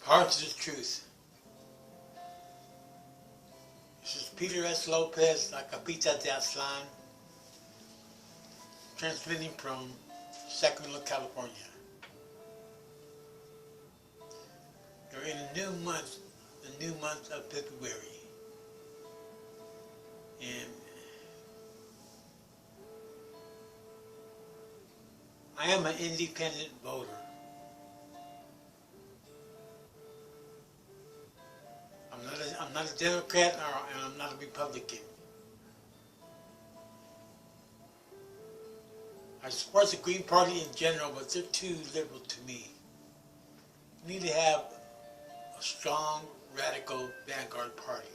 Hard to the truth. This is Peter S. Lopez, La Capita de Aztlan, transmitting from Sacramento, California. We're in a new month, the new month of February. And I am an independent voter. I'm not a Democrat and I'm not a Republican. I support the Green Party in general, but they're too liberal to me. We need to have a strong, radical vanguard party.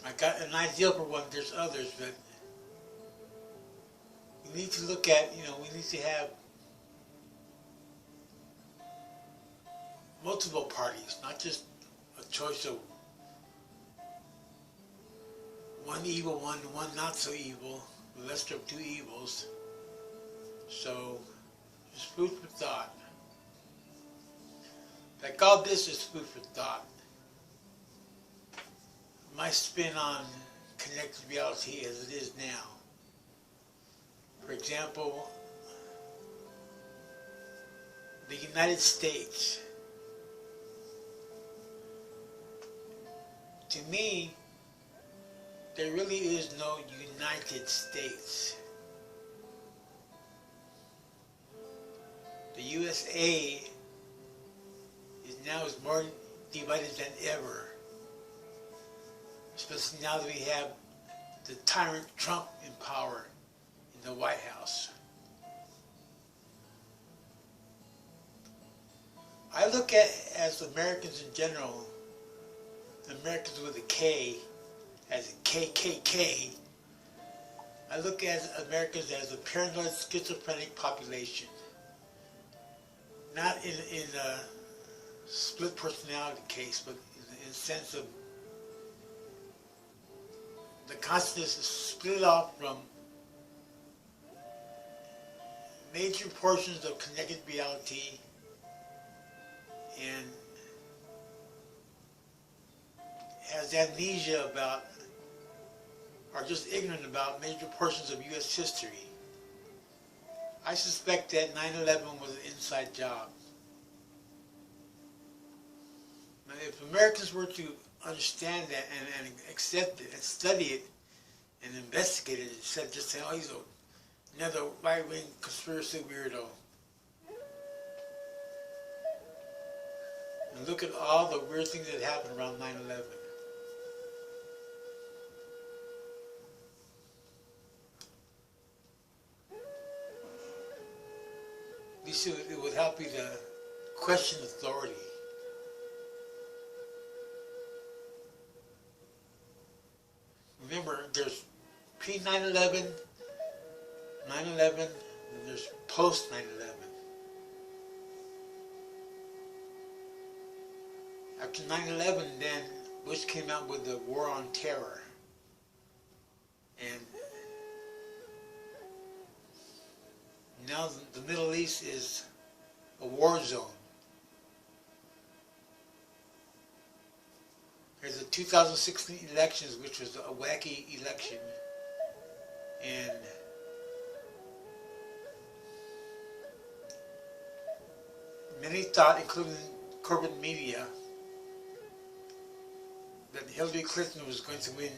I got an ideal for one, there's others, but we need to look at, we need to have multiple parties, not just a choice of one evil one, one not so evil, the lesser of two evils. So, it's food for thought. Like all this is food for thought. My spin on connected reality as it is now. For example, the United States. To me, there really is no United States. The USA is more divided than ever, especially now that we have the tyrant Trump in power in the White House. I look at, as Americans in general, Americans with a K, as a KKK, I look at Americans as a paranoid schizophrenic population. Not in a split personality case, but in the sense of the consciousness is split off from major portions of connected reality and has amnesia about, or just ignorant about, major portions of U.S. history. I suspect that 9/11 was an inside job. Now, if Americans were to understand that and accept it and study it and investigate it instead of just saying, oh, he's another right-wing conspiracy weirdo. And look at all the weird things that happened around 9/11. At least it would help you to question authority. Remember, there's pre-9/11, 9/11, and there's post-9/11. After 9/11, then Bush came out with the War on Terror. And now the Middle East is a war zone. There's the 2016 elections, which was a wacky election. And many thought, including corporate media, that Hillary Clinton was going to win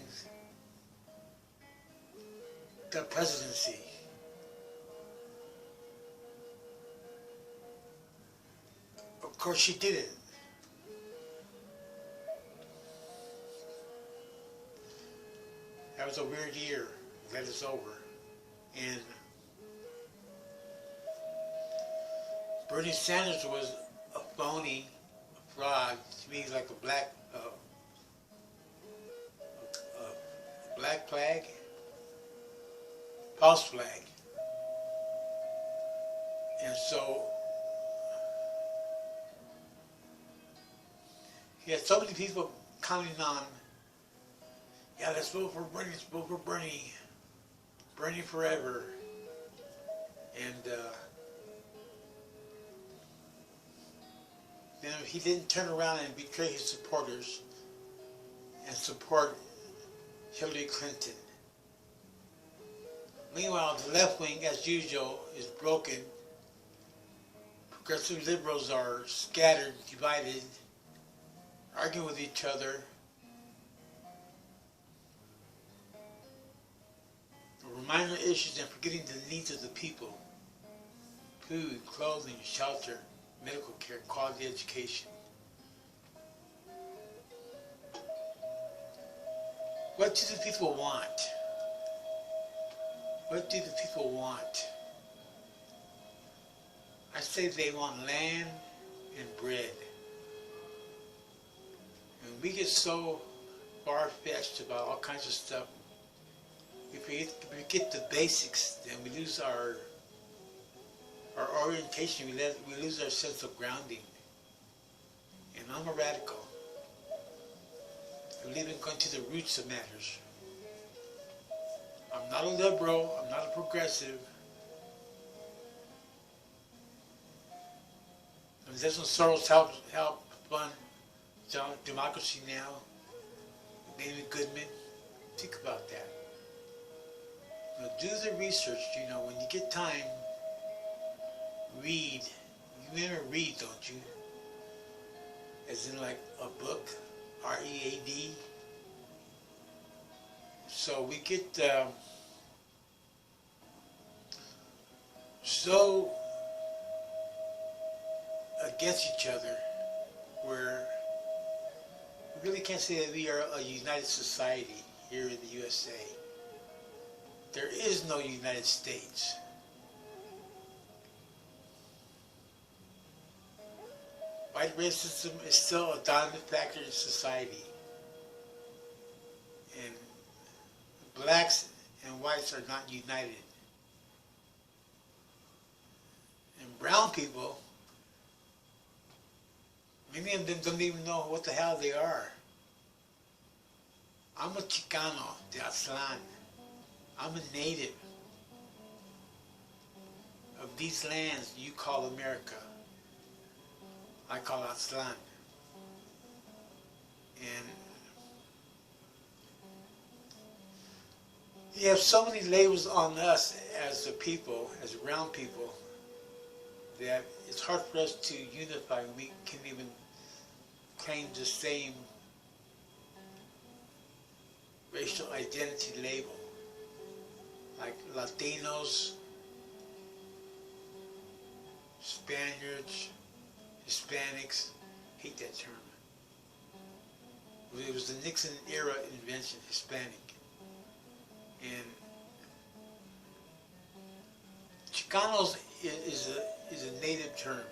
the presidency. Of course she didn't. That was a weird year. That is over. And Bernie Sanders was a phony, a fraud, to me like a black flag, false flag. And so he had so many people counting on, yeah, let's vote for Bernie, let's vote for Bernie, Bernie forever. And then he didn't turn around and betray his supporters and support Hillary Clinton. Meanwhile, the left wing, as usual, is broken. Progressive liberals are scattered, divided, arguing with each other. Over minor issues and forgetting the needs of the people. Food, clothing, shelter, medical care, quality education. What do the people want? What do the people want? I say they want land and bread. And we get so far-fetched about all kinds of stuff. If we forget the basics, then we lose our orientation, we lose our sense of grounding. And I'm a radical. I believe in going to the roots of matters. I'm not a liberal, I'm not a progressive. And doesn't Soros help fund Democracy Now? David Goodman? Think about that. You know, do the research, you know, when you get time, read. You never read, don't you? As in like a book, R-E-A-D. So we get so against each other where we really can't say that we are a united society here in the USA. There is no United States. White racism is still a dominant factor in society. And blacks and whites are not united. And brown people, many of them don't even know what the hell they are. I'm a Chicano de Aztlán. I'm a native of these lands you call America. I call Aztlán. And you have so many labels on us as the people, as brown people, that it's hard for us to unify. We can't even claim the same racial identity label. Like Latinos, Spaniards, Hispanics, hate that term. It was the Nixon era invention, Hispanic. And Chicanos is a native term.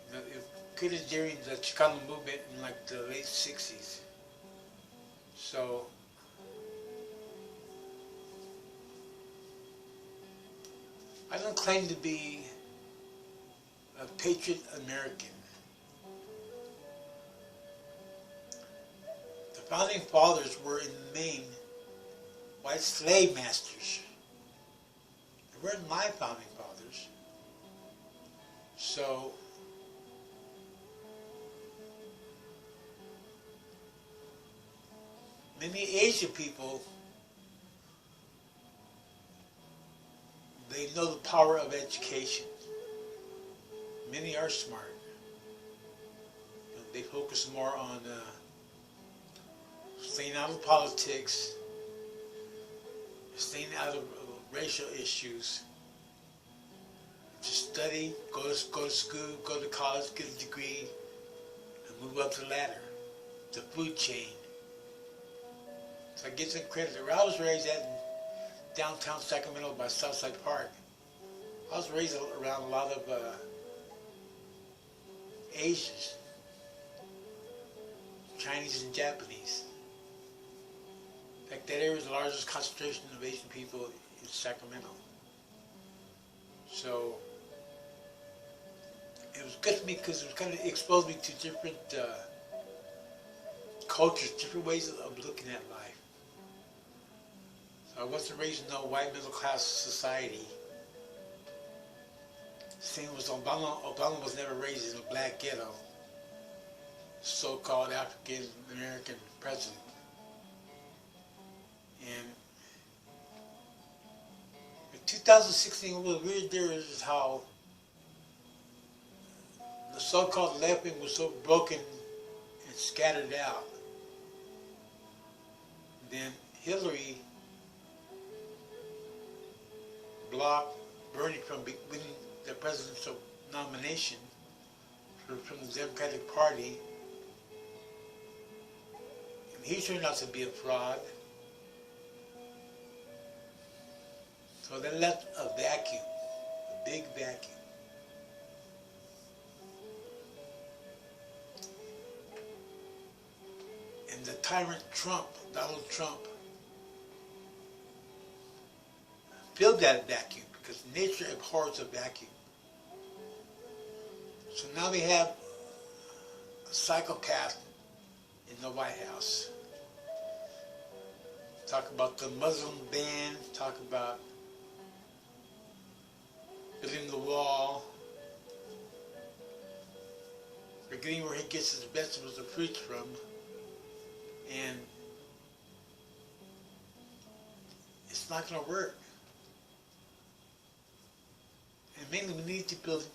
You know, it created during the Chicano movement in like the late 60s. So I don't claim to be a patriot American. The founding fathers were in the main white slave masters. They weren't my founding fathers. So many Asian people, they know the power of education. Many are smart. You know, they focus more on staying out of politics, staying out of racial issues. Just study, go to school, go to college, get a degree, and move up the ladder, the food chain. So I get some credit. Where I was raised at in downtown Sacramento by Southside Park, I was raised around a lot of Asians, Chinese and Japanese. In fact, that area is the largest concentration of Asian people in Sacramento. So it was good for me because it kind of exposed me to different cultures, different ways of looking at life. So I wasn't raised in a white middle class society. Same was Obama. Obama was never raised in a black ghetto. So-called African American president. And in 2016, what was weird there is how the so-called left wing was so broken and scattered out. Then Hillary blocked Bernie from winning the presidential nomination from the Democratic Party. And he turned out to be a fraud. So that left a vacuum, a big vacuum. And the tyrant Trump, Donald Trump, filled that vacuum because nature abhors a vacuum. So now we have a psychopath in the White House. Talk about the Muslim ban, talk about building the wall, forgetting where he gets his vegetables and fruits from, and it's not going to work. And mainly we need to build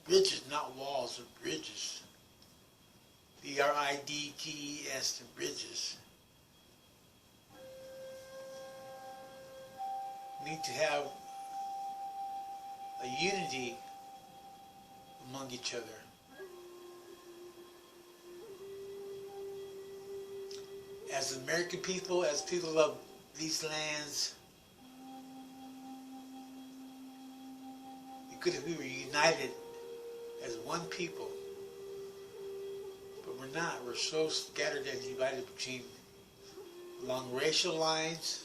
bridges, not walls, but bridges. B-R-I-D-G-E-S, bridges. We need to have a unity among each other. As American people, as people of these lands, it'd be good if we were united as one people. But we're not. We're so scattered and divided along racial lines,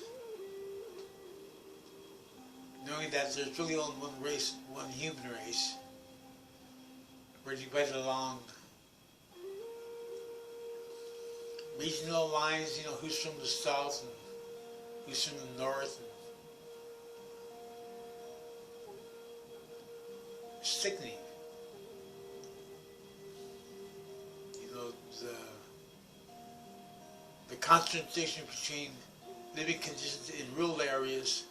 knowing that there's really only one race, one human race. We're divided along regional lines, you know, who's from the south and who's from the north. It's sickening. You know, the contradiction between living conditions in rural areas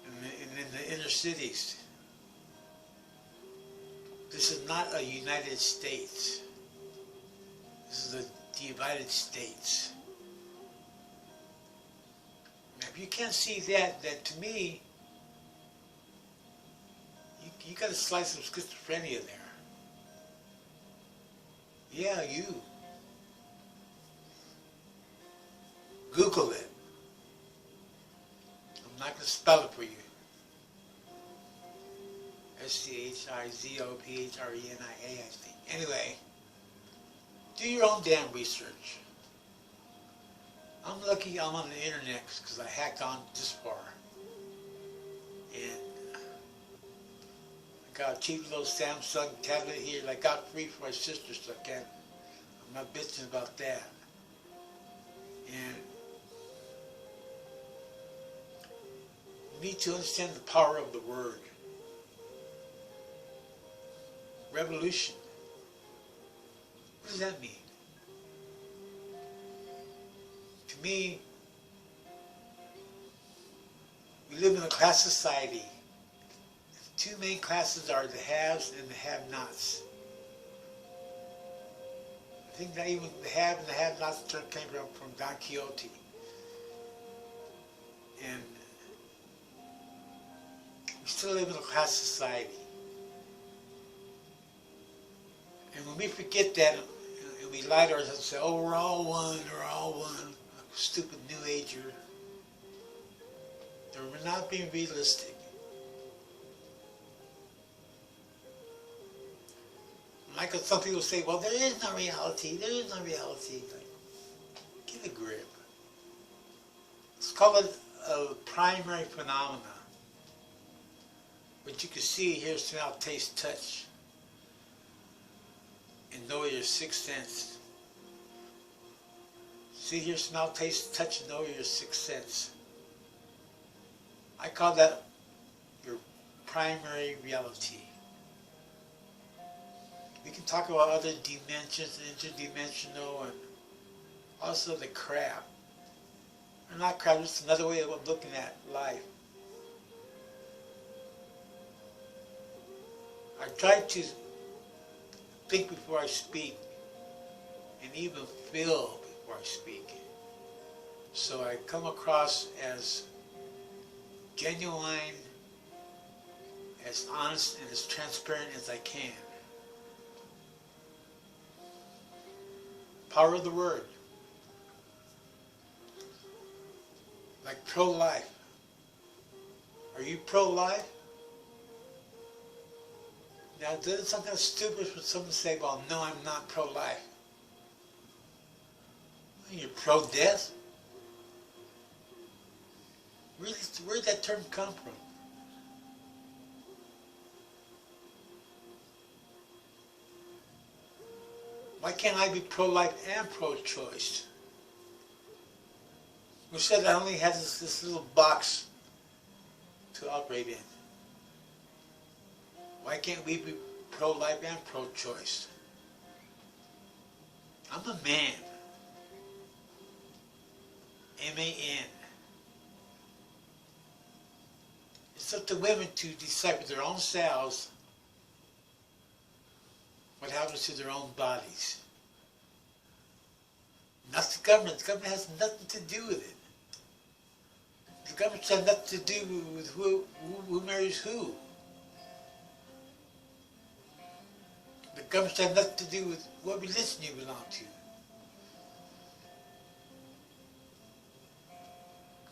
and in the inner cities. This is not a United States. This is a divided states. Now, if you can't see that, then to me, you got a slice of schizophrenia there. Yeah, you. Google it. I'm not going to spell it for you. SCHIZOPHRENIA, I think. Anyway, do your own damn research. I'm lucky I'm on the internet because I hacked on this far. And I got a cheap little Samsung tablet here that I got free for my sister, so I'm not bitching about that. And you need to understand the power of the word. Revolution. What does that mean? To me, we live in a class society. The two main classes are the haves and the have-nots. I think that even the have and the have-nots term came from Don Quixote. And we still live in a class society. And when we forget that, and we lie to ourselves and say, oh, we're all one, stupid New Ager, then we're not being realistic. Like some people say, well, there is no reality, Like, get a grip. Let's call it a primary phenomena. What you can see, hear, smell, taste, touch. And know your sixth sense. See, hear, smell, taste, touch, and know your sixth sense. I call that your primary reality. We can talk about other dimensions, interdimensional, and also the crap. Or not crap, just another way of looking at life. I try to think before I speak, and even feel before I speak. So I come across as genuine, as honest, and as transparent as I can. Power of the word. Like pro-life. Are you pro-life? Now, doesn't it sound kind of stupid for someone to say, well, no, I'm not pro-life. Well, you're pro-death? Where did that term come from? Why can't I be pro-life and pro-choice? Who said I only had this little box to operate in? Why can't we be pro-life and pro-choice? I'm a man. M-A-N. It's up to women to decide for their own selves what happens to their own bodies. Not the government. The government has nothing to do with it. The government has nothing to do with who marries who. The government has nothing to do with what religion you belong to.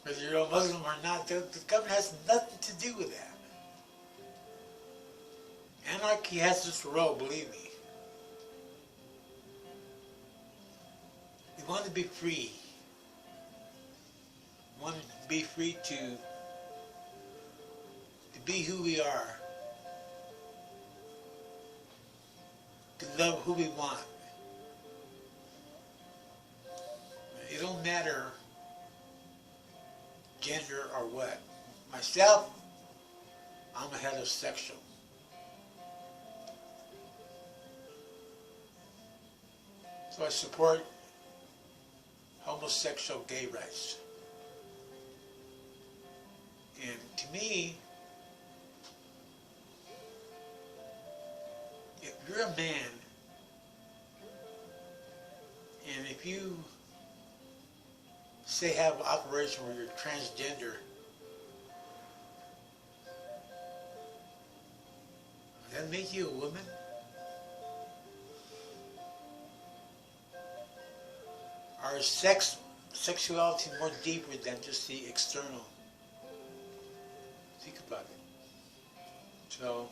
Whether you're a Muslim or not, the government has nothing to do with that. Anarchy has its role, believe me. We want to be free. We want to be free to be who we are. To love who we want. It don't matter gender or what. Myself, I'm a heterosexual. So I support homosexual gay rights. And to me, if you're a man, and if you say have an operation where you're transgender, does that make you a woman? Or is sexuality more deeper than just the external? Think about it. So,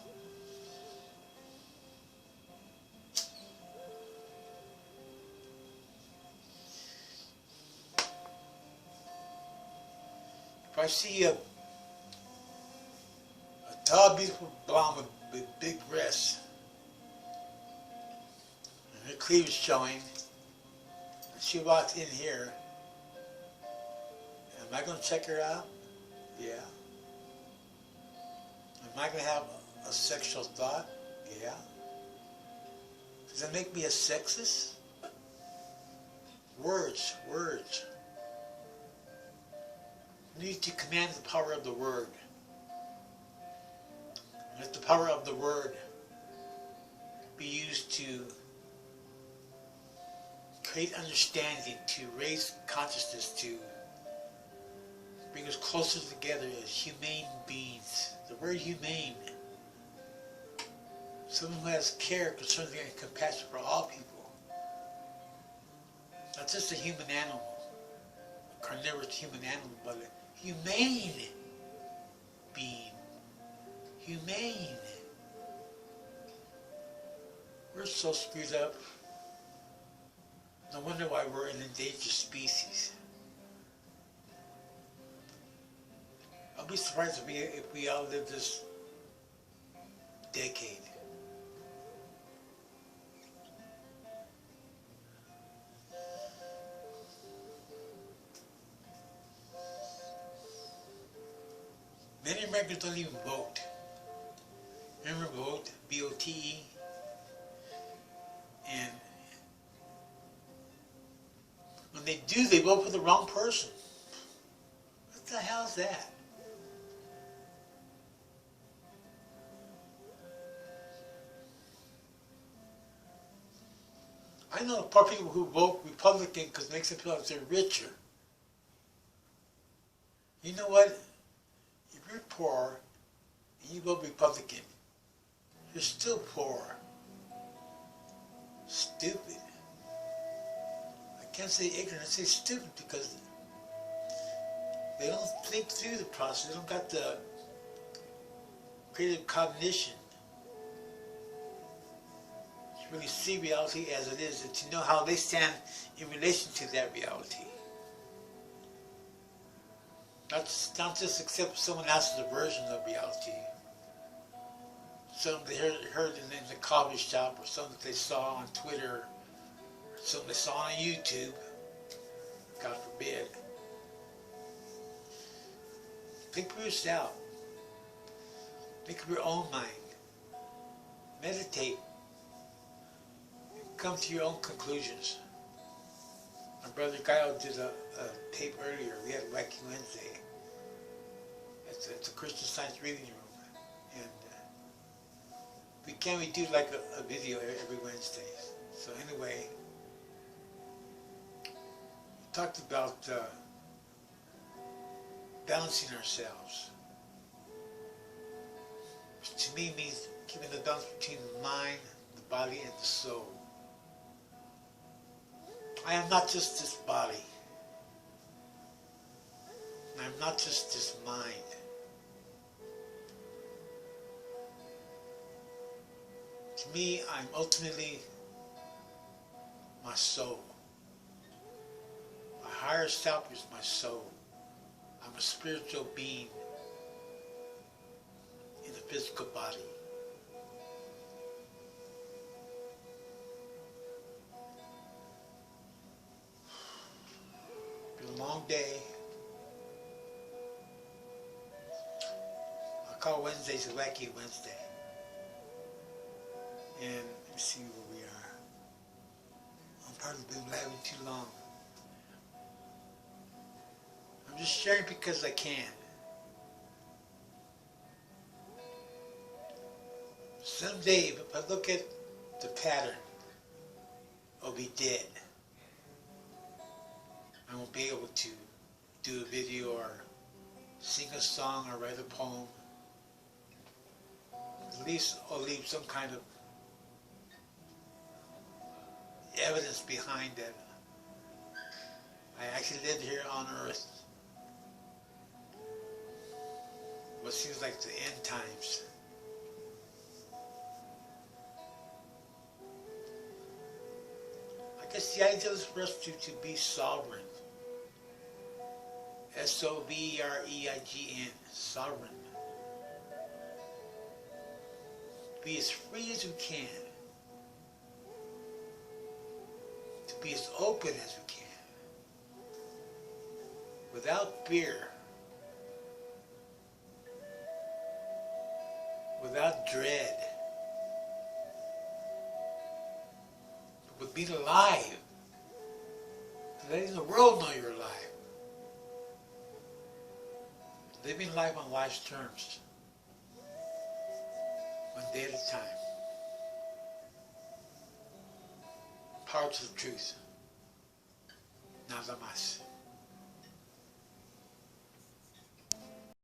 if I see a tall, beautiful blonde with big breasts, and her cleavage showing, and she walks in here, am I going to check her out? Yeah. Am I going to have a sexual thought? Yeah. Does that make me a sexist? Words. You need to command the power of the word. Let the power of the word be used to create understanding, to raise consciousness, to bring us closer together as humane beings. The word humane. Someone who has care, concern, and compassion for all people. Not just a human animal, a carnivorous human animal, but a humane being. Humane. We're so screwed up. No wonder why we're an endangered species. I'll be surprised if we outlive this decade. Many Americans don't even vote. Remember vote, VOTE, and when they do, they vote for the wrong person. What the hell is that? I know poor people who vote Republican because it makes them feel like they're richer. You know what? If you're poor and you vote Republican, you're still poor. Stupid. I can't say ignorant, I say stupid because they don't think through the process. They don't got the creative cognition to really see reality as it is and to know how they stand in relation to that reality. Not just accept someone else's version of reality. Something they heard in the coffee shop, or something that they saw on Twitter, or something they saw on YouTube. God forbid. Think for yourself. Think of your own mind. Meditate. Come to your own conclusions. My brother Kyle did a tape earlier. We had Wacky Wednesday. It's a Christian Science reading room. And we do like a video every Wednesday. So anyway, we talked about balancing ourselves, which to me means keeping the balance between the mind, the body, and the soul. I am not just this body. I am not just this mind. To me, I'm ultimately my soul. My higher self is my soul. I'm a spiritual being in a physical body. It's been a long day. I call Wednesdays a Wacky Wednesday. And let me see where we are. I'm probably been blabbing too long. I'm just sharing because I can. Someday, if I look at the pattern, I'll be dead. I won't be able to do a video or sing a song or write a poem. At least I'll leave some kind of evidence behind that I actually lived here on earth. What seems like the end times. I guess the idea is for us to be sovereign. S-O-V-R-E-I-G-N, sovereign. Be as free as we can. To be as open as we can. Without fear. Without dread. But with being alive. Letting the world know you're alive. Living life on life's terms. One day at a time. Power to the truth. Nada más.